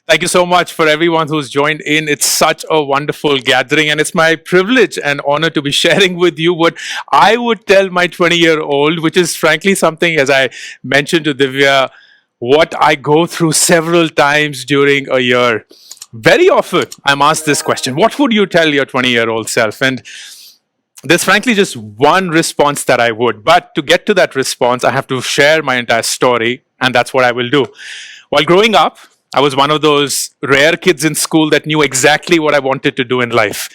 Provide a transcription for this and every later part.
Thank you so much for everyone who's joined in. It's such a wonderful gathering, and it's my privilege and honor to be sharing with you what I would tell my 20-year-old, which is frankly something, as I mentioned to Divya, what I go through several times during a year. Very often, I'm asked this question: what would you tell your 20-year-old self? And there's frankly just one response that I would. But to get to that response, I have to share my entire story, and that's what I will do. While growing up, I was one of those rare kids in school that knew exactly what I wanted to do in life.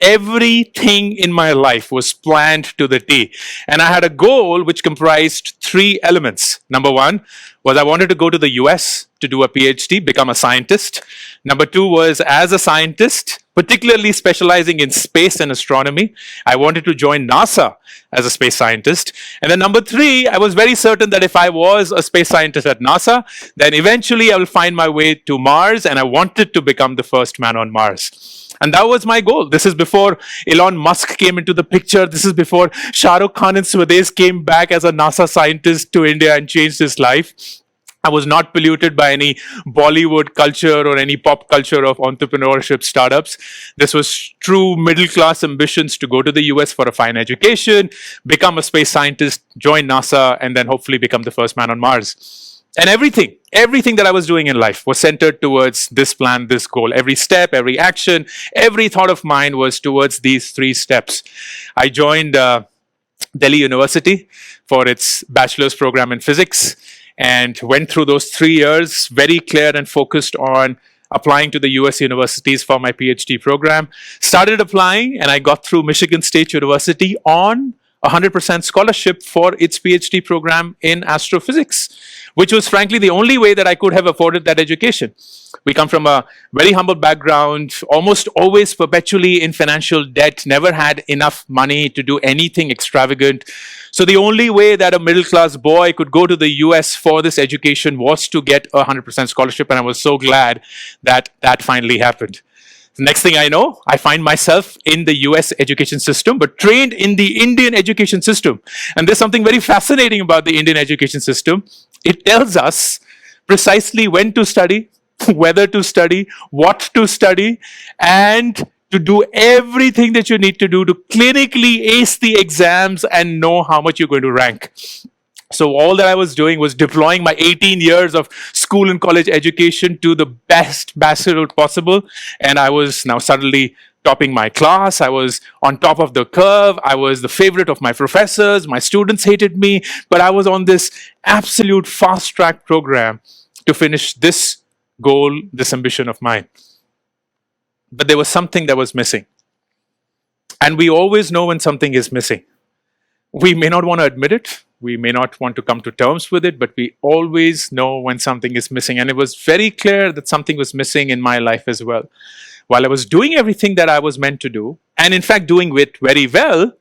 Everything in my life was planned to the T. And I had a goal which comprised three elements. Number one was I wanted to go to the US to do a PhD, become a scientist. Number two was, as a scientist, particularly specializing in space and astronomy, I wanted to join NASA as a space scientist. And then number three, I was very certain that if I was a space scientist at NASA, then eventually I will find my way to Mars, and I wanted to become the first man on Mars. And that was my goal. This is before Elon Musk came into the picture. This is before Shah Rukh Khan and Swades came back as a NASA scientist to India and changed his life. I was not polluted by any Bollywood culture or any pop culture of entrepreneurship startups. This was true middle class ambitions to go to the US for a fine education, become a space scientist, join NASA, and then hopefully become the first man on Mars. And everything that I was doing in life was centered towards this plan, this goal. Every step, every action, every thought of mine was towards these three steps. I joined Delhi University for its bachelor's program in physics, and went through those 3 years very clear and focused on applying to the US universities for my PhD program. Started applying, and I got through Michigan State University on 100% scholarship for its PhD program in astrophysics, which was frankly the only way that I could have afforded that education. We come from a very humble background, almost always perpetually in financial debt, never had enough money to do anything extravagant. So the only way that a middle class boy could go to the US for this education was to get a 100% scholarship, and I was so glad that that finally happened. The next thing I know, I find myself in the US education system, but trained in the Indian education system. And there's something very fascinating about the Indian education system. It tells us precisely when to study, whether to study, what to study, and to do everything that you need to do to clinically ace the exams and know how much you're going to rank. So all that I was doing was deploying my 18 years of school and college education to the best route possible. And I was now suddenly topping my class. I was on top of the curve. I was the favorite of my professors. My students hated me, but I was on this absolute fast track program to finish this goal, this ambition of mine. But there was something that was missing. And we always know when something is missing. We may not want to admit it. We may not want to come to terms with it, but we always know when something is missing. And it was very clear that something was missing in my life as well. While I was doing everything that I was meant to do, and in fact doing it very well,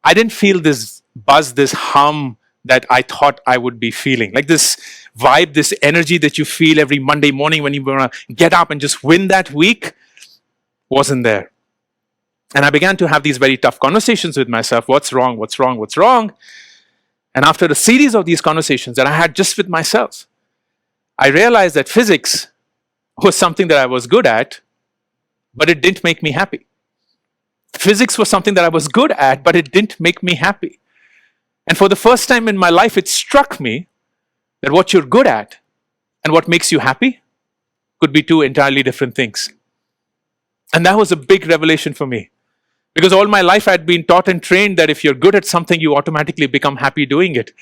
I didn't feel this buzz, this hum that I thought I would be feeling. Like this vibe, this energy that you feel every Monday morning when you want to get up and just win that week wasn't there. And I began to have these very tough conversations with myself. What's wrong? What's wrong? What's wrong? And after a series of these conversations that I had just with myself, I realized that physics was something that I was good at, but it didn't make me happy. Physics was something that I was good at, but it didn't make me happy. And for the first time in my life, it struck me that what you're good at and what makes you happy could be two entirely different things. And that was a big revelation for me. Because all my life I'd been taught and trained that if you're good at something, you automatically become happy doing it.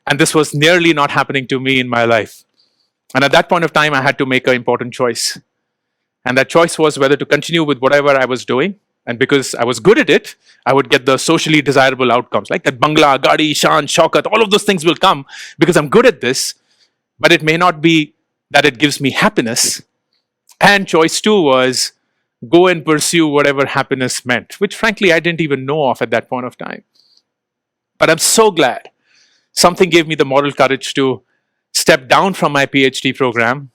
And this was nearly not happening to me in my life. And at that point of time, I had to make an important choice. And that choice was whether to continue with whatever I was doing. And because I was good at it, I would get the socially desirable outcomes. Like that bangla, gadi, shan, shaukat, all of those things will come because I'm good at this. But it may not be that it gives me happiness. And choice two was go and pursue whatever happiness meant, which frankly I didn't even know of at that point of time. But I'm so glad something gave me the moral courage to step down from my PhD program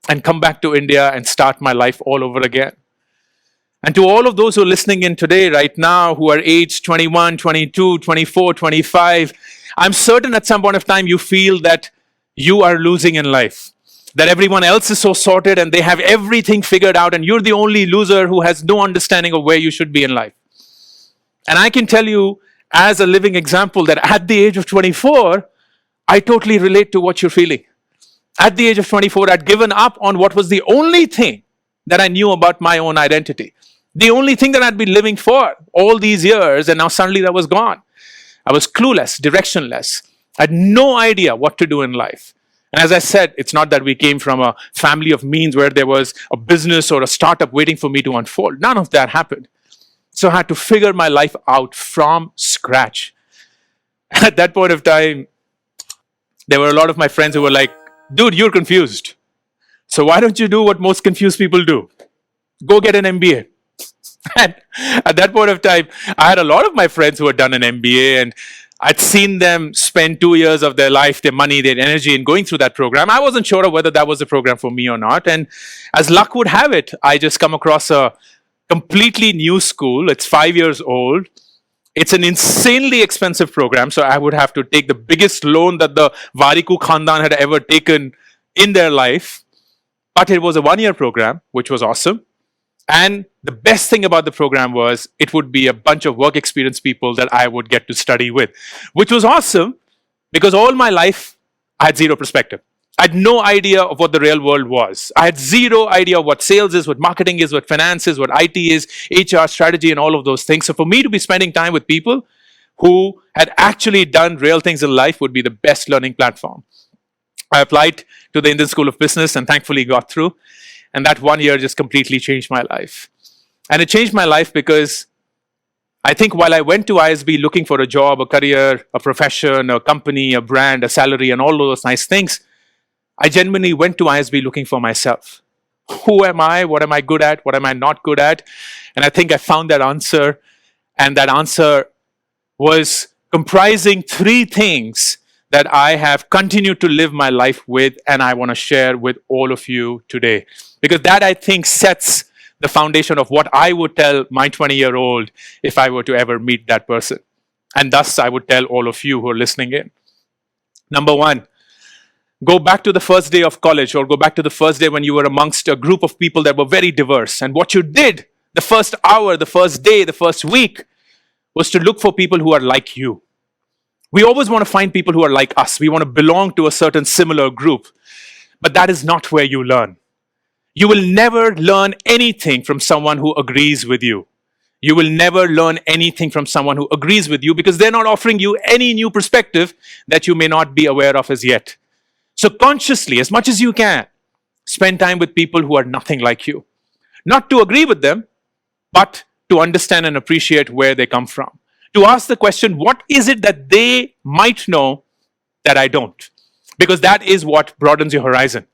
and come back to India and start my life all over again. And to all of those who are listening in today, right now, who are aged 21, 22, 24, 25, I'm certain at some point of time you feel that you are losing in life. that everyone else is so sorted and they have everything figured out, and you're the only loser who has no understanding of where you should be in life. And I can tell you, as a living example, that at the age of 24, I totally relate to what you're feeling. At the age of 24, I'd given up on what was the only thing that I knew about my own identity. The only thing that I'd been living for all these years, and now suddenly that was gone. I was clueless, directionless. I had no idea what to do in life. And as I said, it's not that we came from a family of means where there was a business or a startup waiting for me to unfold. None of that happened. So I had to figure my life out from scratch. At that point of time, there were a lot of my friends who were like, dude, you're confused. So why don't you do what most confused people do? Go get an MBA. And at that point of time, I had a lot of my friends who had done an MBA, and I'd seen them spend 2 years of their life, their money, their energy in going through that program. I wasn't sure of whether that was the program for me or not. And as luck would have it, I just come across a completely new school. It's 5 years old. It's an insanely expensive program. So I would have to take the biggest loan that the Warikoo Khandan had ever taken in their life. But it was a 1-year program, which was awesome. And the best thing about the program was it would be a bunch of work experience people that I would get to study with, which was awesome because all my life I had zero perspective. I had no idea of what the real world was. I had zero idea of what sales is, what marketing is, what finance is, what IT is, HR strategy, and all of those things. So for me to be spending time with people who had actually done real things in life would be the best learning platform. I applied to the Indian School of Business and thankfully got through. And that 1 year just completely changed my life. And it changed my life because I think while I went to ISB looking for a job, a career, a profession, a company, a brand, a salary, and all those nice things, I genuinely went to ISB looking for myself. Who am I? What am I good at? What am I not good at? And I think I found that answer. And that answer was comprising 3 things that I have continued to live my life with, and I want to share with all of you today. Because that, I think, sets the foundation of what I would tell my 20-year-old if I were to ever meet that person. And thus, I would tell all of you who are listening in. Number 1, go back to the first day of college, or go back to the first day when you were amongst a group of people that were very diverse. And what you did the first hour, the first day, the first week, was to look for people who are like you. We always want to find people who are like us. We want to belong to a certain similar group. But that is not where you learn. You will never learn anything from someone who agrees with you. You will never learn anything from someone who agrees with you because they're not offering you any new perspective that you may not be aware of as yet. So consciously, as much as you can, spend time with people who are nothing like you. Not to agree with them, but to understand and appreciate where they come from. To ask the question, what is it that they might know that I don't? Because that is what broadens your horizon.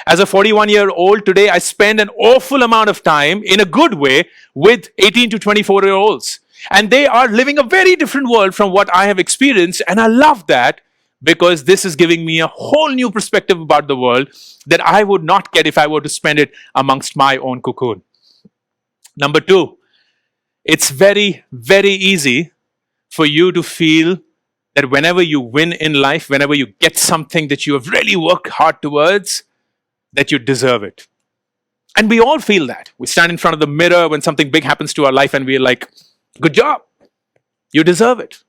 As a 41-year-old today, I spend an awful amount of time in a good way with 18 to 24-year-olds. And they are living a very different world from what I have experienced. And I love that because this is giving me a whole new perspective about the world that I would not get if I were to spend it amongst my own cocoon. Number 2, it's very, very easy for you to feel that whenever you win in life, whenever you get something that you have really worked hard towards, that you deserve it. And we all feel that. We stand in front of the mirror when something big happens to our life and we're like, good job, you deserve it.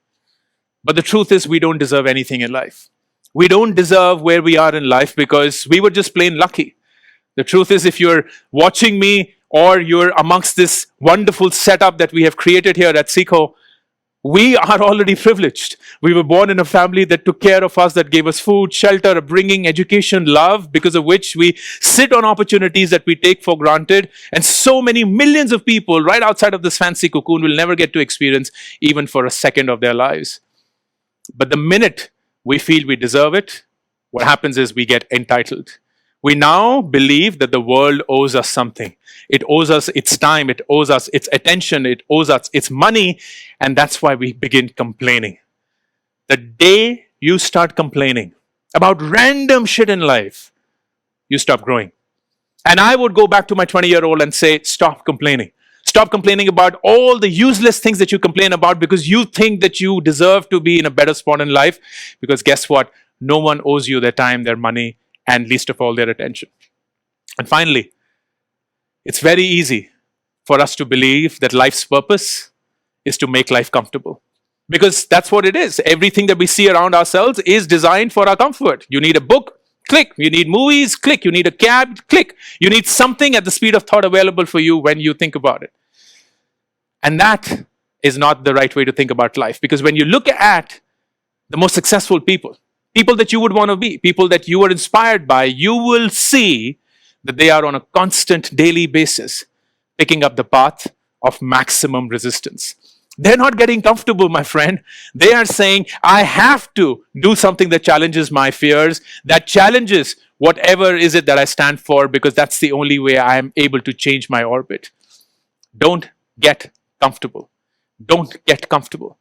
But the truth is we don't deserve anything in life. We don't deserve where we are in life because we were just plain lucky. The truth is if you're watching me or you're amongst this wonderful setup that we have created here at Seco, we are already privileged. We were born in a family that took care of us, that gave us food, shelter, upbringing, education, love, because of which we sit on opportunities that we take for granted. And so many millions of people right outside of this fancy cocoon will never get to experience even for a second of their lives. But the minute we feel we deserve it, what happens is we get entitled. We now believe that the world owes us something. It owes us its time, it owes us its attention, it owes us its money, and that's why we begin complaining. The day you start complaining about random shit in life, you stop growing. And I would go back to my 20-year-old and say, stop complaining. Stop complaining about all the useless things that you complain about because you think that you deserve to be in a better spot in life. Because guess what? No one owes you their time, their money, and least of all, their attention. And finally, it's very easy for us to believe that life's purpose is to make life comfortable. Because that's what it is. Everything that we see around ourselves is designed for our comfort. You need a book, click. You need movies, click. You need a cab, click. You need something at the speed of thought available for you when you think about it. And that is not the right way to think about life. Because when you look at the most successful people, people that you would want to be, people that you are inspired by, you will see that they are on a constant daily basis picking up the path of maximum resistance. They're not getting comfortable, my friend. They are saying, I have to do something that challenges my fears, that challenges whatever is it that I stand for, because that's the only way I am able to change my orbit. Don't get comfortable. Don't get comfortable.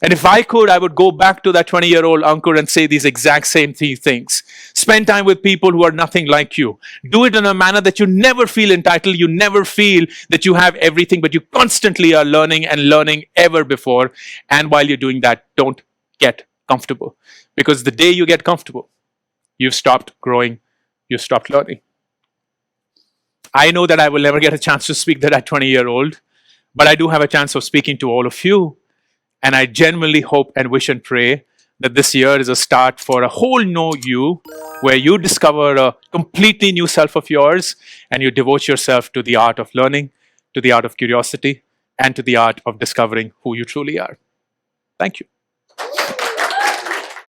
And if I could, I would go back to that 20-year-old Ankur and say these exact same things. Spend time with people who are nothing like you. Do it in a manner that you never feel entitled, you never feel that you have everything, but you constantly are learning and learning ever before. And while you're doing that, don't get comfortable. Because the day you get comfortable, you've stopped growing, you've stopped learning. I know that I will never get a chance to speak to that 20-year-old, but I do have a chance of speaking to all of you. And I genuinely hope and wish and pray that this year is a start for a whole new you, where you discover a completely new self of yours and you devote yourself to the art of learning, to the art of curiosity, and to the art of discovering who you truly are. Thank you.